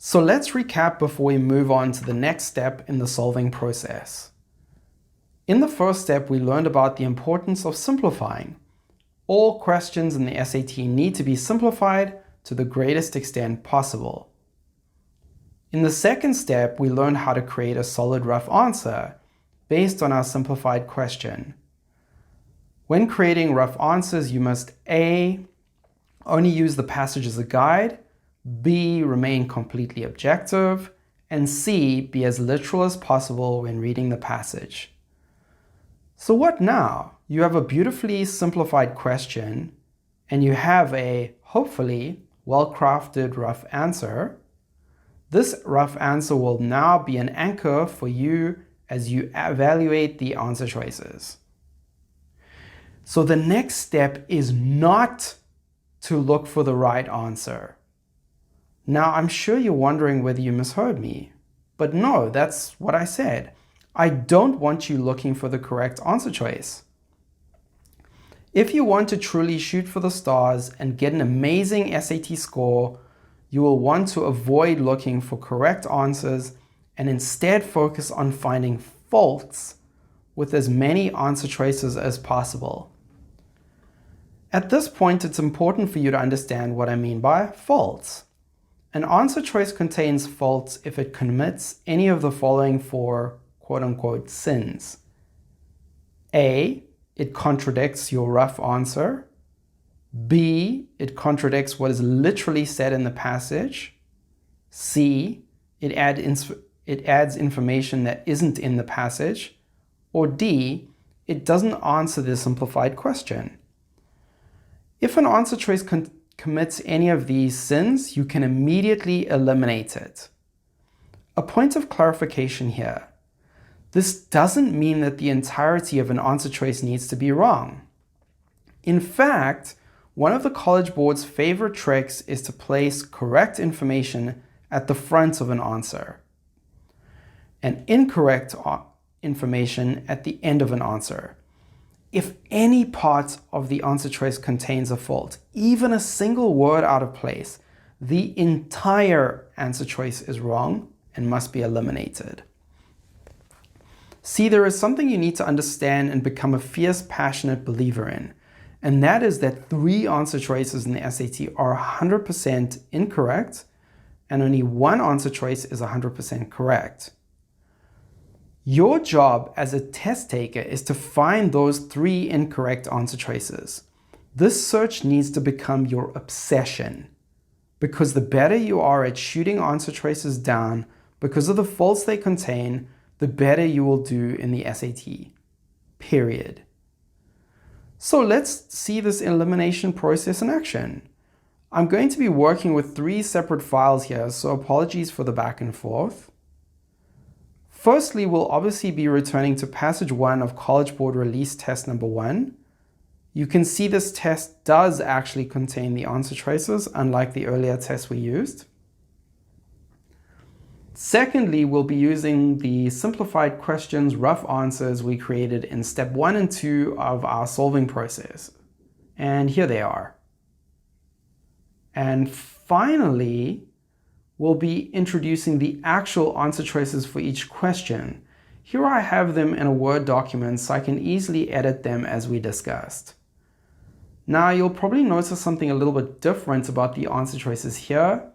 So let's recap before we move on to the next step in the solving process. In the first step, we learned about the importance of simplifying. All questions in the SAT need to be simplified to the greatest extent possible. In the second step, we learned how to create a solid rough answer based on our simplified question. When creating rough answers, you must A, only use the passage as a guide, B, remain completely objective, and C, be as literal as possible when reading the passage. So what now? You have a beautifully simplified question, and you have a, hopefully, well-crafted rough answer. This rough answer will now be an anchor for you as you evaluate the answer choices. So the next step is not to look for the right answer. Now, I'm sure you're wondering whether you misheard me, but no, that's what I said. I don't want you looking for the correct answer choice. If you want to truly shoot for the stars and get an amazing SAT score, you will want to avoid looking for correct answers and instead focus on finding faults with as many answer choices as possible. At this point, it's important for you to understand what I mean by faults. An answer choice contains faults if it commits any of the following four quote-unquote sins. A, it contradicts your rough answer. B, it contradicts what is literally said in the passage. C, it adds information that isn't in the passage. Or D, it doesn't answer the simplified question. If an answer choice commits any of these sins, you can immediately eliminate it. A point of clarification here. This doesn't mean that the entirety of an answer choice needs to be wrong. In fact, one of the College Board's favorite tricks is to place correct information at the front of an answer and incorrect information at the end of an answer. If any part of the answer choice contains a fault, even a single word out of place, the entire answer choice is wrong and must be eliminated. See, there is something you need to understand and become a fierce, passionate believer in, and that is that 3 answer choices in the SAT are 100% incorrect, and only 1 answer choice is 100% correct. Your job as a test taker is to find those 3 incorrect answer choices. This search needs to become your obsession, because the better you are at shooting answer choices down because of the faults they contain, the better you will do in the SAT. Period. So let's see this elimination process in action. I'm going to be working with 3 separate files here, so apologies for the back and forth. Firstly, we'll obviously be returning to passage 1 of College Board release test number 1. You can see this test does actually contain the answer choices, unlike the earlier test we used. Secondly, we'll be using the simplified questions, rough answers we created in step 1 and 2 of our solving process. And here they are. And finally, we'll be introducing the actual answer choices for each question. Here I have them in a Word document so I can easily edit them as we discussed. Now you'll probably notice something a little bit different about the answer choices here.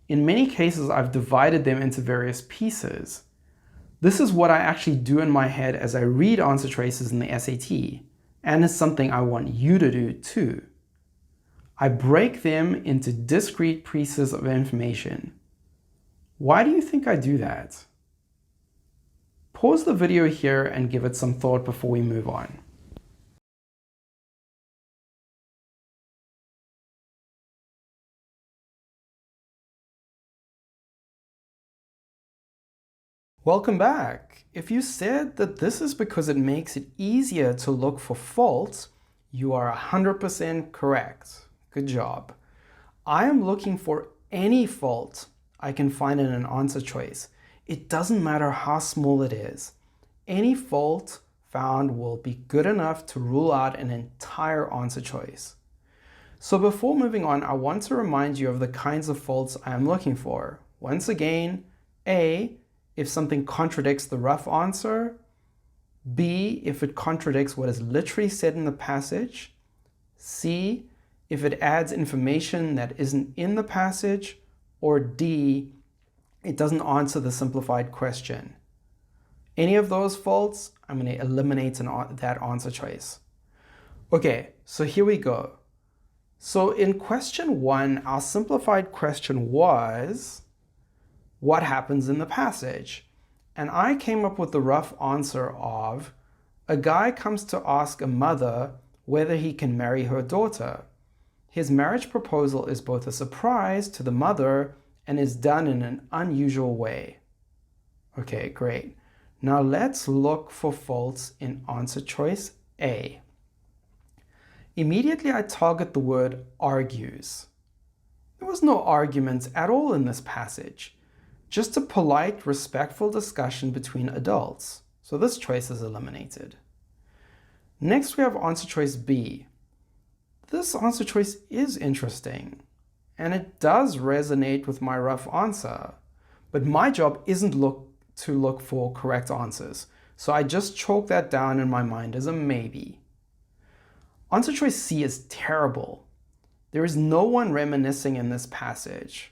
In many cases, I've divided them into various pieces. This is what I actually do in my head as I read answer choices in the SAT, and it's something I want you to do too. I break them into discrete pieces of information. Why do you think I do that? Pause the video here and give it some thought before we move on. Welcome back. If you said that this is because it makes it easier to look for faults, you are 100% correct. Good job. I am looking for any fault I can find in an answer choice. It doesn't matter how small it is. Any fault found will be good enough to rule out an entire answer choice. So before moving on, I want to remind you of the kinds of faults I am looking for. Once again, A, if something contradicts the rough answer, B, if it contradicts what is literally said in the passage, C, if it adds information that isn't in the passage, or D, it doesn't answer the simplified question. Any of those faults, I'm going to eliminate that answer choice. Okay, so here we go. So in question 1, our simplified question was, what happens in the passage? And I came up with the rough answer of, a guy comes to ask a mother whether he can marry her daughter. His marriage proposal is both a surprise to the mother and is done in an unusual way. Okay, great. Now let's look for faults in answer choice A. Immediately I target the word argues. There was no arguments at all in this passage, just a polite, respectful discussion between adults. So this choice is eliminated. Next we have answer choice B. This answer choice is interesting, and it does resonate with my rough answer, but my job isn't to look for correct answers, so I just chalk that down in my mind as a maybe. Answer choice C is terrible. There is no one reminiscing in this passage.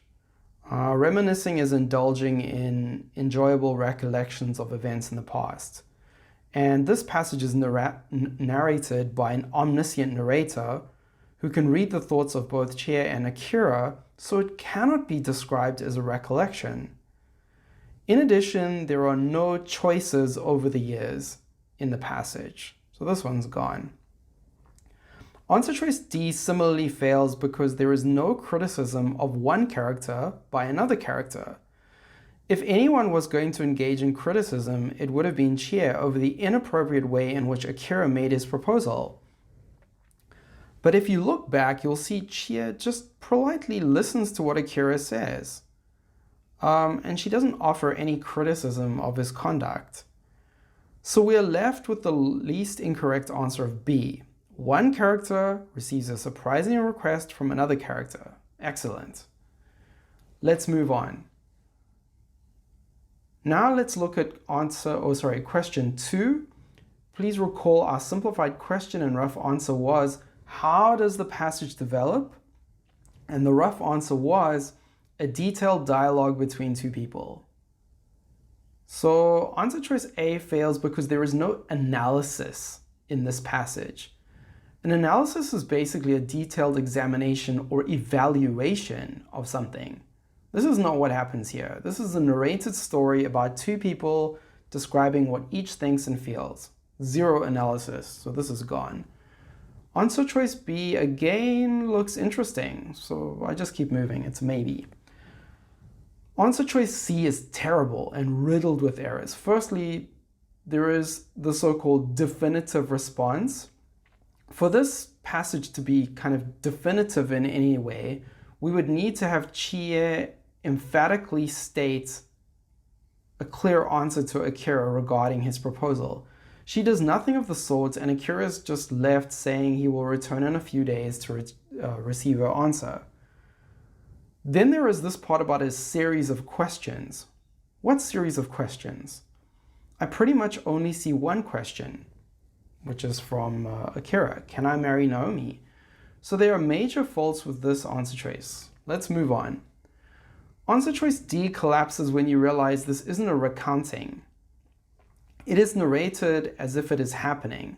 Reminiscing is indulging in enjoyable recollections of events in the past. And this passage is narrated by an omniscient narrator who can read the thoughts of both Chie and Akira, so it cannot be described as a recollection. In addition, there are no choices over the years in the passage, so this one's gone. Answer choice D similarly fails because there is no criticism of one character by another character. If anyone was going to engage in criticism, it would have been Chie over the inappropriate way in which Akira made his proposal. But if you look back, you'll see Chie just politely listens to what Akira says. And she doesn't offer any criticism of his conduct. So we are left with the least incorrect answer of B. One character receives a surprising request from another character. Excellent. Let's move on. Now let's look at question 2. Please recall our simplified question and rough answer was, how does the passage develop? And the rough answer was, a detailed dialogue between two people. So answer choice A fails because there is no analysis in this passage. An analysis is basically a detailed examination or evaluation of something. This is not what happens here. This is a narrated story about two people describing what each thinks and feels. Zero analysis, so this is gone. Answer choice B again looks interesting, so I just keep moving, it's maybe. Answer choice C is terrible and riddled with errors. Firstly, there is the so-called definitive response. For this passage to be kind of definitive in any way, we would need to have Chie emphatically state a clear answer to Akira regarding his proposal. She does nothing of the sort, and Akira is just left saying he will return in a few days to receive her answer. Then there is this part about his series of questions. What series of questions? I pretty much only see one question, which is from Akira. Can I marry Naomi? So there are major faults with this answer choice. Let's move on. Answer choice D collapses when you realize this isn't a recounting. It is narrated as if it is happening.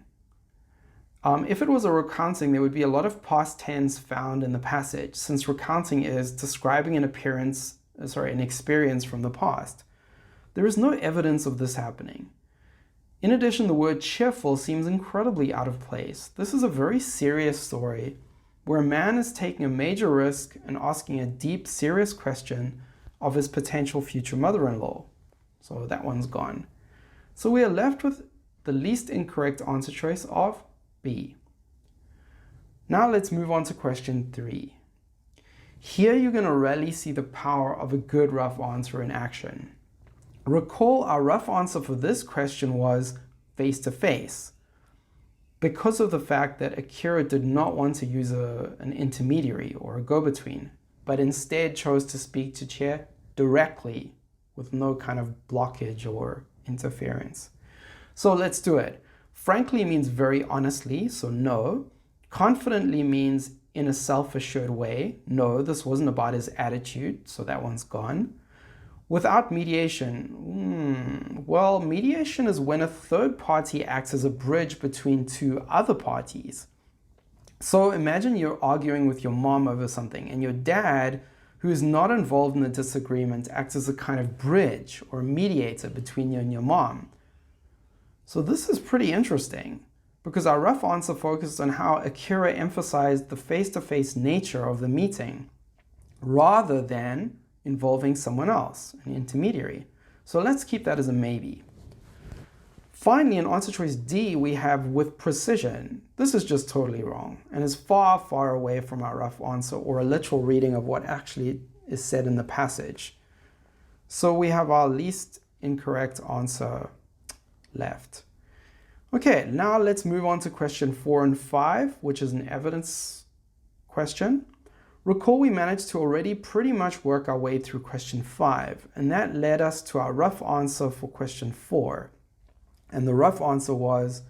If it was a recounting, there would be a lot of past tense found in the passage, since recounting is describing an experience from the past. There is no evidence of this happening. In addition, the word cheerful seems incredibly out of place. This is a very serious story where a man is taking a major risk and asking a deep, serious question of his potential future mother-in-law. So that one's gone. So we are left with the least incorrect answer choice of B. Now let's move on to question 3. Here you're going to really see the power of a good rough answer in action. Recall our rough answer for this question was face-to-face, because of the fact that Akira did not want to use an intermediary or a go-between, but instead chose to speak to Chie directly with no kind of blockage or interference. So let's do it. Frankly means very honestly, so no. Confidently means in a self-assured way. No, this wasn't about his attitude, so that one's gone. Without mediation, well, mediation is when a third party acts as a bridge between two other parties. So imagine you're arguing with your mom over something, and your dad, who is not involved in the disagreement, acts as a kind of bridge or mediator between you and your mom. So this is pretty interesting, because our rough answer focused on how Akira emphasized the face-to-face nature of the meeting, rather than involving someone else, an intermediary. So let's keep that as a maybe. Finally, in answer choice D, we have with precision. This is just totally wrong and is far, far away from our rough answer or a literal reading of what actually is said in the passage. So we have our least incorrect answer left. Okay, now let's move on to question 4 and 5, which is an evidence question. Recall we managed to already pretty much work our way through question 5, and that led us to our rough answer for question 4. And the rough answer was,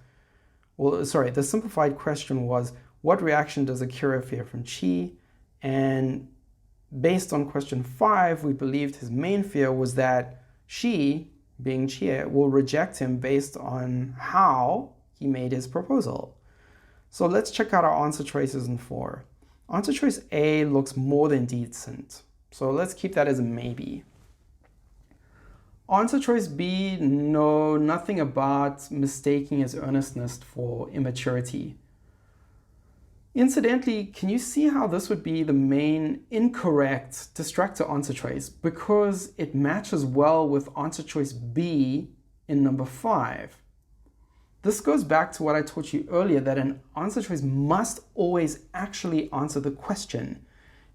the simplified question was, what reaction does Akira fear from Chi? And based on question 5, we believed his main fear was that she, being Chi, will reject him based on how he made his proposal. So let's check out our answer choices in 4. Answer choice A looks more than decent, so let's keep that as a maybe. Answer choice B, no, nothing about mistaking his earnestness for immaturity. Incidentally, can you see how this would be the main incorrect distractor answer choice? Because it matches well with answer choice B in number 5. This goes back to what I taught you earlier, that an answer choice must always actually answer the question.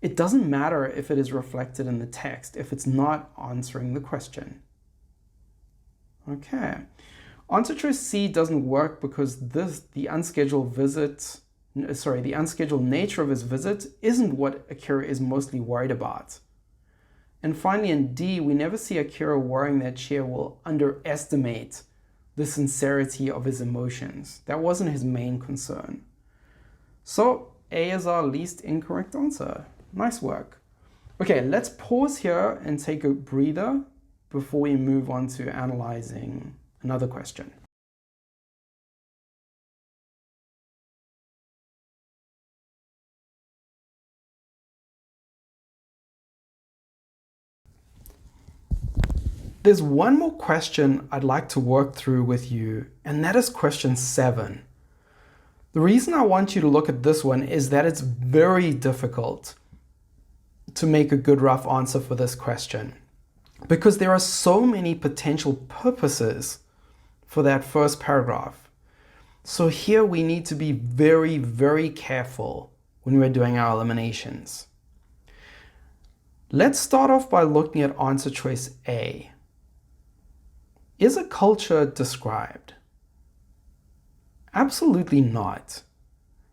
It doesn't matter if it is reflected in the text, if it's not answering the question. Okay. Answer choice C doesn't work because the unscheduled nature of his visit isn't what Akira is mostly worried about. And finally in D, we never see Akira worrying that Chia will underestimate the sincerity of his emotions. That wasn't his main concern. So A is our least incorrect answer. Nice work. Okay, let's pause here and take a breather before we move on to analyzing another question. There's one more question I'd like to work through with you, and that is question 7. The reason I want you to look at this one is that it's very difficult to make a good rough answer for this question, because there are so many potential purposes for that first paragraph. So here we need to be very, very careful when we're doing our eliminations. Let's start off by looking at answer choice A. Is a culture described? Absolutely not.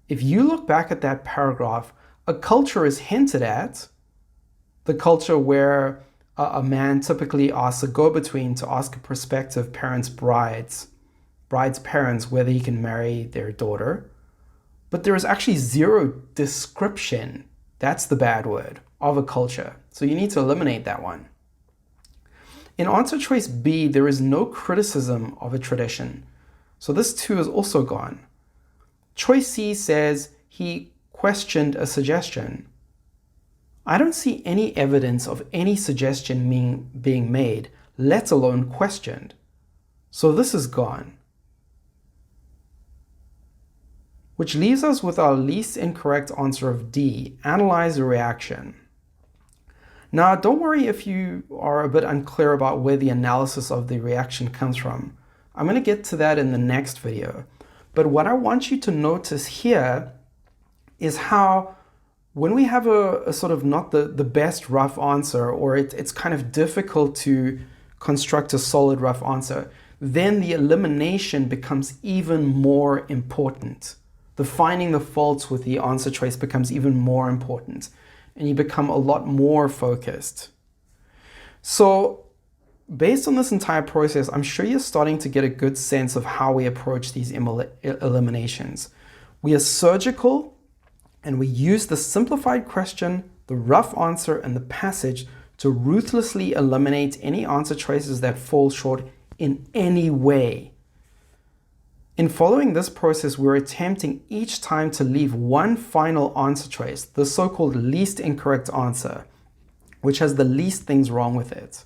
If you look back at that paragraph, a culture is hinted at, the culture where a man typically asks a go-between to ask a prospective parent's bride's parents whether he can marry their daughter. But there is actually zero description, that's the bad word, of a culture. So you need to eliminate that one. In answer choice B, there is no criticism of a tradition. So this too is also gone. Choice C says he questioned a suggestion. I don't see any evidence of any suggestion being made, let alone questioned. So this is gone. Which leaves us with our least incorrect answer of D, analyze the reaction. Now, don't worry if you are a bit unclear about where the analysis of the reaction comes from. I'm going to get to that in the next video. But what I want you to notice here is how when we have a sort of not the best rough answer, or it's kind of difficult to construct a solid rough answer, then the elimination becomes even more important. The finding the faults with the answer choice becomes even more important, and you become a lot more focused. So based on this entire process, I'm sure you're starting to get a good sense of how we approach these eliminations. We are surgical, and we use the simplified question, the rough answer, and the passage to ruthlessly eliminate any answer choices that fall short in any way. In following this process, we're attempting each time to leave one final answer choice, the so-called least incorrect answer, which has the least things wrong with it.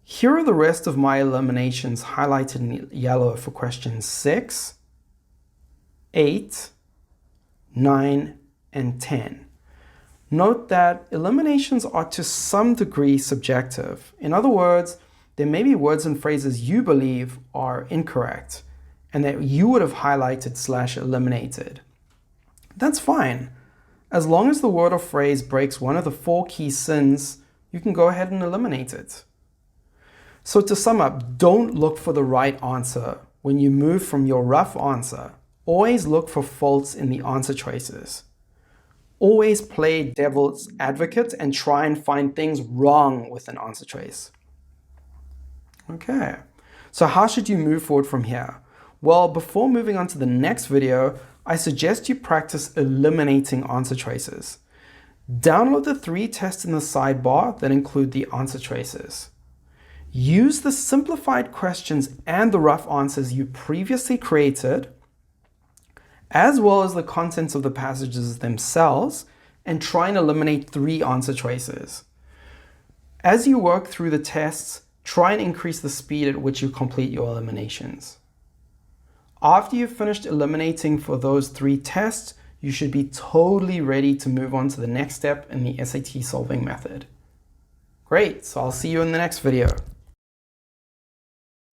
Here are the rest of my eliminations highlighted in yellow for questions 6, 8, 9, and 10. Note that eliminations are to some degree subjective. In other words, there may be words and phrases you believe are incorrect and that you would have highlighted / eliminated. That's fine. As long as the word or phrase breaks one of the 4 key sins, you can go ahead and eliminate it. So to sum up, don't look for the right answer when you move from your rough answer. Always look for faults in the answer choices. Always play devil's advocate and try and find things wrong with an answer choice. Okay, so how should you move forward from here? Well, before moving on to the next video, I suggest you practice eliminating answer choices. Download the 3 tests in the sidebar that include the answer choices. Use the simplified questions and the rough answers you previously created, as well as the contents of the passages themselves, and try and eliminate 3 answer choices. As you work through the tests, try and increase the speed at which you complete your eliminations. After you've finished eliminating for those 3 tests, you should be totally ready to move on to the next step in the SAT solving method. Great, so I'll see you in the next video.